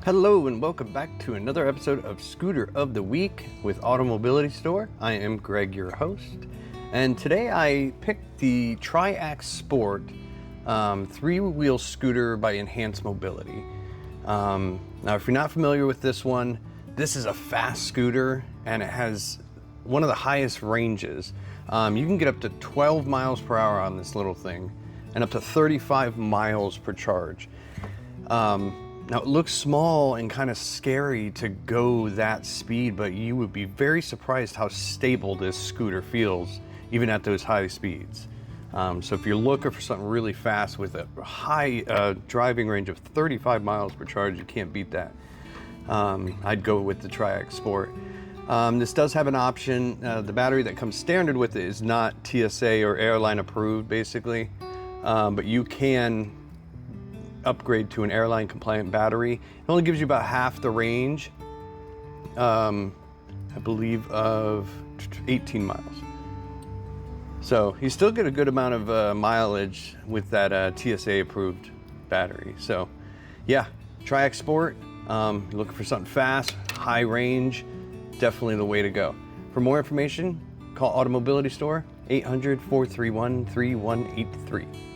Hello and welcome back to another episode of Scooter of the Week with AutoMobility Store. I am Greg, your host, and today I picked the Triaxe Sport three-wheel scooter by Enhanced Mobility. Now, if you're not familiar with this one, this is a fast scooter and it has one of the highest ranges. You can get up to 12 miles per hour on this little thing and up to 35 miles per charge. Now it looks small and kind of scary to go that speed, but you would be very surprised how stable this scooter feels even at those high speeds. So if you're looking for something really fast with a high driving range of 35 miles per charge, you can't beat that. I'd go with the Triaxe Sport. This does have an option. The battery that comes standard with it is not TSA or airline approved basically, but you can upgrade to an airline compliant battery. It only gives you about half the range, I believe of 18 miles. So you still get a good amount of mileage with that TSA approved battery. So yeah, Triaxe Sport, looking for something fast, high range, definitely the way to go. For more information, call AutoMobility Store, 800-431-3183.